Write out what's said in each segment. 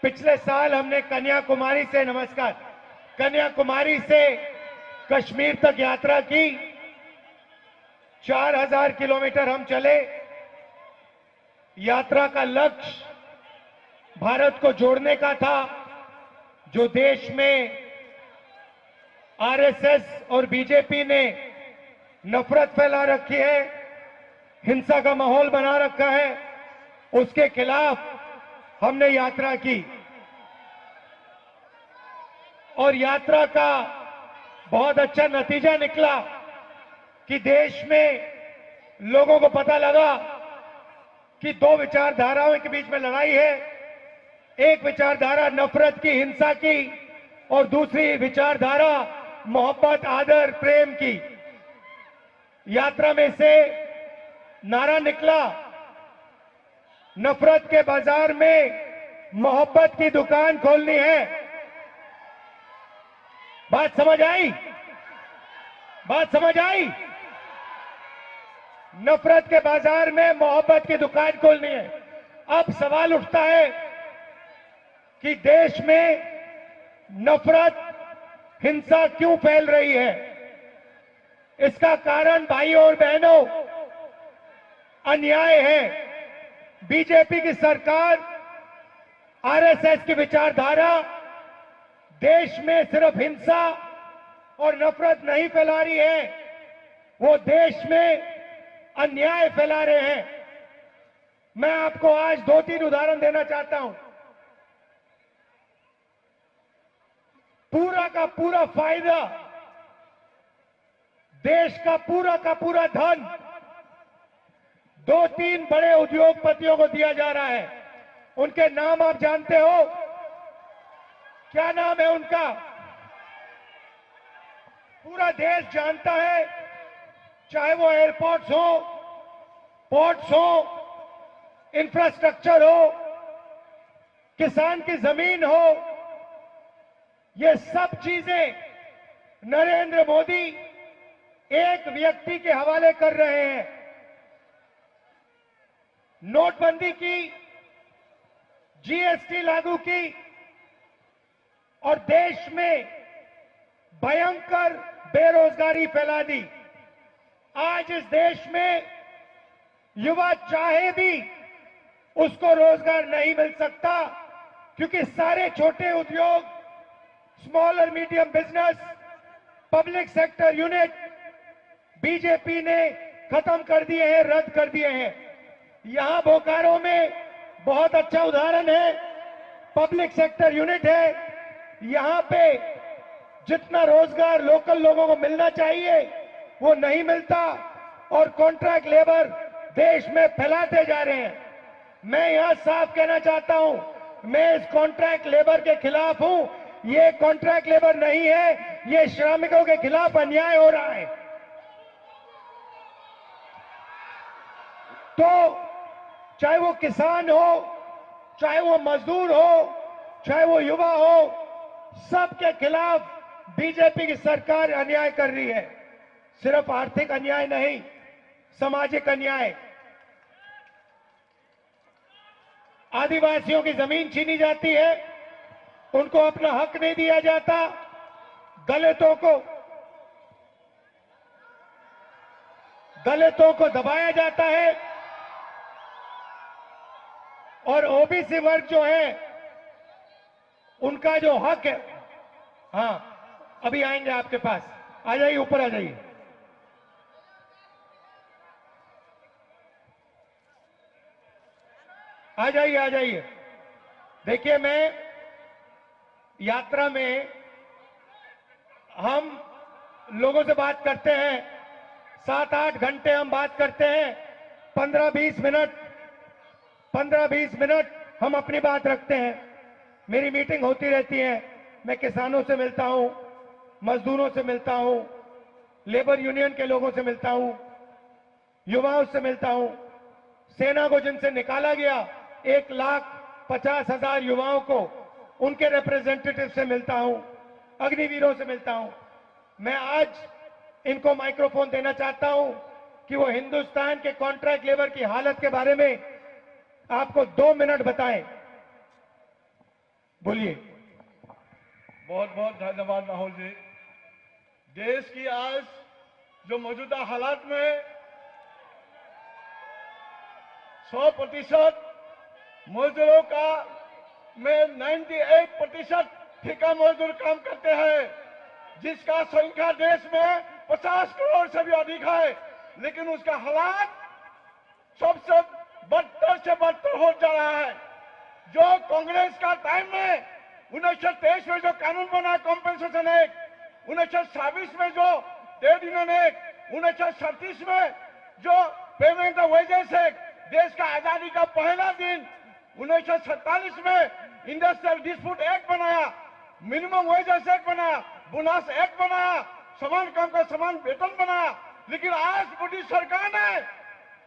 पिछले साल हमने कन्याकुमारी से कन्याकुमारी से कश्मीर तक यात्रा की। 4000 किलोमीटर हम चले। यात्रा का लक्ष्य भारत को जोड़ने का था। जो देश में आरएसएस और बीजेपी ने नफरत फैला रखी है, हिंसा का माहौल बना रखा है, उसके खिलाफ हमने यात्रा की। और यात्रा का बहुत अच्छा नतीजा निकला कि देश में लोगों को पता लगा कि दो विचारधाराओं के बीच में लड़ाई है। एक विचारधारा नफरत की, हिंसा की, और दूसरी विचारधारा मोहब्बत, आदर, प्रेम की। यात्रा में से नारा निकला, नफरत के बाजार में मोहब्बत की दुकान खोलनी है। बात समझ आई? बात समझ आई? नफरत के बाजार में मोहब्बत की दुकान खोलनी है। अब सवाल उठता है कि देश में नफरत, हिंसा क्यों फैल रही है? इसका कारण भाइयों और बहनों अन्याय है। बीजेपी की सरकार, आरएसएस की विचारधारा देश में सिर्फ हिंसा और नफरत नहीं फैला रही है, वो देश में अन्याय फैला रहे हैं। मैं आपको आज 2-3 उदाहरण देना चाहता हूं। पूरा का पूरा फायदा, देश का पूरा धन 2-3 बड़े उद्योगपतियों को दिया जा रहा है। उनके नाम आप जानते हो? क्या नाम है उनका? पूरा देश जानता है। चाहे वो एयरपोर्ट्स हो, पोर्ट्स हो, इंफ्रास्ट्रक्चर हो, किसान की जमीन हो, ये सब चीजें नरेंद्र मोदी एक व्यक्ति के हवाले कर रहे हैं। नोटबंदी की, जीएसटी लागू की और देश में भयंकर बेरोजगारी फैला दी। आज इस देश में युवा चाहे भी उसको रोजगार नहीं मिल सकता, क्योंकि सारे छोटे उद्योग, स्मॉल और medium business, public sector unit BJP ने खत्म कर दिए हैं, रद्द कर दिए हैं। यहां बोकारो में बहुत अच्छा उदाहरण है, पब्लिक सेक्टर यूनिट है। यहां पे जितना रोजगार लोकल लोगों को मिलना चाहिए वो नहीं मिलता, और कॉन्ट्रैक्ट लेबर देश में फैलाते जा रहे हैं। मैं यहां साफ कहना चाहता हूं, मैं इस कॉन्ट्रैक्ट लेबर के खिलाफ हूं। ये कॉन्ट्रैक्ट लेबर नहीं है, ये श्रमिकों के खिलाफ अन्याय हो रहा है। तो चाहे वो किसान हो, चाहे वो मजदूर हो, चाहे वो युवा हो, सबके खिलाफ बीजेपी की सरकार अन्याय कर रही है। सिर्फ आर्थिक अन्याय नहीं, सामाजिक अन्याय। आदिवासियों की जमीन छीनी जाती है, उनको अपना हक नहीं दिया जाता। दलितों को दबाया जाता है, और ओबीसी वर्ग जो है उनका जो हक है, हाँ अभी आएंगे आपके पास, आ जाइए, ऊपर आ जाइए। आ जाइए, आ जाइए। देखिए, मैं यात्रा में हम लोगों से बात करते हैं, 7-8 घंटे हम बात करते हैं। 15-20 मिनट हम अपनी बात रखते हैं। मेरी मीटिंग होती रहती है, मैं किसानों से मिलता हूं, मजदूरों से मिलता हूं, लेबर यूनियन के लोगों से मिलता हूं, युवाओं से मिलता हूं, सेना को जिनसे निकाला गया 1,50,000 युवाओं को, उनके रिप्रेजेंटेटिव से मिलता हूं, अग्निवीरों से मिलता हूं। मैं आज इनको माइक्रोफोन देना चाहता हूं कि वो हिंदुस्तान के कॉन्ट्रैक्ट लेबर की हालत के बारे में आपको 2 मिनट बताएं। बोलिए। बहुत बहुत धन्यवाद राहुल जी। देश की आज जो मौजूदा हालात में 100% मजदूरों का में 98% ठेका मजदूर काम करते हैं, जिसका संख्या देश में 50 करोड़ से भी अधिक है, लेकिन उसका हालात सबसे बदतर से बदतर हो जा रहा है। जो कांग्रेस का टाइम में 1923 में जो कानून बना कॉम्पेंसेशन एक्ट, 1926 में जो ट्रेड यूनियन एक्ट, 1937 में जो पेमेंट ऑफ वेजेस एक्ट, देश का आजादी का पहला दिन 1947 में इंडस्ट्रियल डिस्प्यूट एक्ट बनाया, मिनिमम वेजेस एक्ट बनाया, बोनस एक्ट बनाया, समान काम का समान वेतन बनाया। लेकिन आज मोदी सरकार ने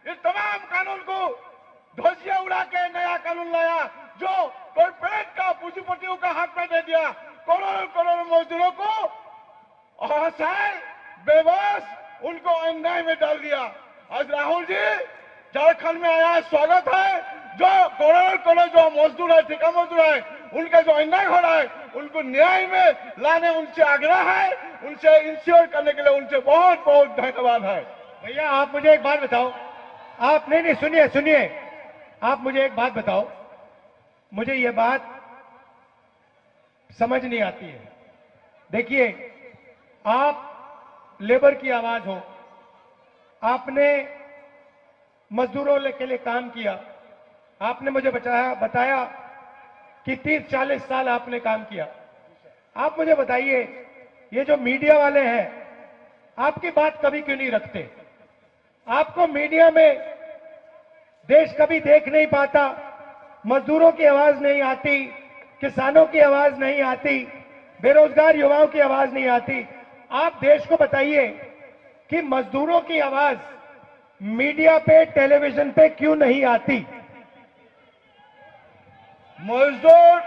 ये तमाम कानून को ध्वजिया उड़ा के नया कानून लाया, जो कॉर्पोरेट का पूंजीपतियों का हाथ में दे दिया, करोड़ों करोड़ों मजदूरों को असहाय बेबस उनको अन्याय में डाल दिया। आज राहुल जी झारखंड में आया, स्वागत है। जो करोड़ों करोड़ जो मजदूर है, ठेका मजदूर है, उनका जो अन्याय हो रहा है, उनको न्याय में लाने उनसे आग्रह है, उनसे इंश्योर करने के लिए उनसे बहुत बहुत धन्यवाद है। भैया आप मुझे एक बात बताओ, आप नहीं सुनिए सुनिए, आप मुझे एक बात बताओ, मुझे ये बात समझ नहीं आती है। देखिए, आप लेबर की आवाज हो, आपने मजदूरों के लिए काम किया, आपने मुझे बताया कि 30-40 साल आपने काम किया। आप मुझे बताइए, ये जो मीडिया वाले हैं, आपकी बात कभी क्यों नहीं रखते? आपको मीडिया में देश कभी देख नहीं पाता, मजदूरों की आवाज नहीं आती, किसानों की आवाज नहीं आती, बेरोजगार युवाओं की आवाज नहीं आती। आप देश को बताइए कि मजदूरों की आवाज मीडिया पे, टेलीविजन पे क्यों नहीं आती? मजदूर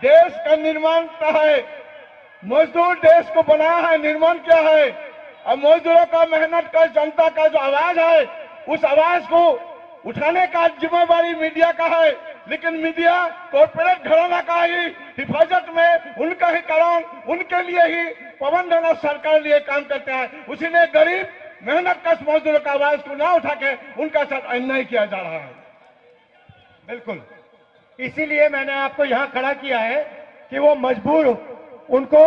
देश का निर्माण क्या है? मजदूर देश को बनाया है, निर्माण क्या है? अब मजदूरों का, मेहनत का, जनता का जो आवाज है, उस आवाज को उठाने का जिम्मेवारी मीडिया का है। लेकिन मीडिया कॉर्पोरेट घराना का ही हिफाजत में, उनका ही कारण, उनके लिए ही प्रबंधन और सरकार लिए काम करते हैं। उसी ने गरीब मेहनत कश मजदूरों का आवाज को ना उठा के उनका साथ अन्याय किया जा रहा है। बिल्कुल, इसीलिए मैंने आपको यहां खड़ा किया है कि वो मजबूर, उनको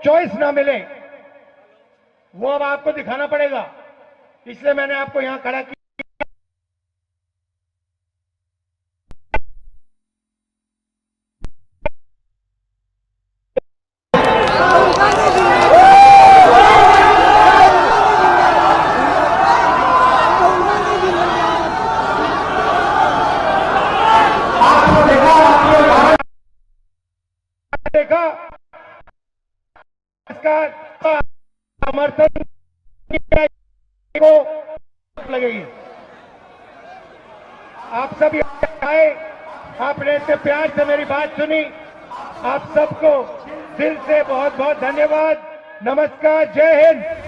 चॉइस ना मिले, वो अब आपको दिखाना पड़ेगा। इसलिए मैंने आपको यहां खड़ा किया। देखा इसका समर्थन को लगेगी। आप सब आए, आपने इतने प्यार से मेरी बात सुनी, आप सबको दिल से बहुत बहुत धन्यवाद। नमस्कार, जय हिंद।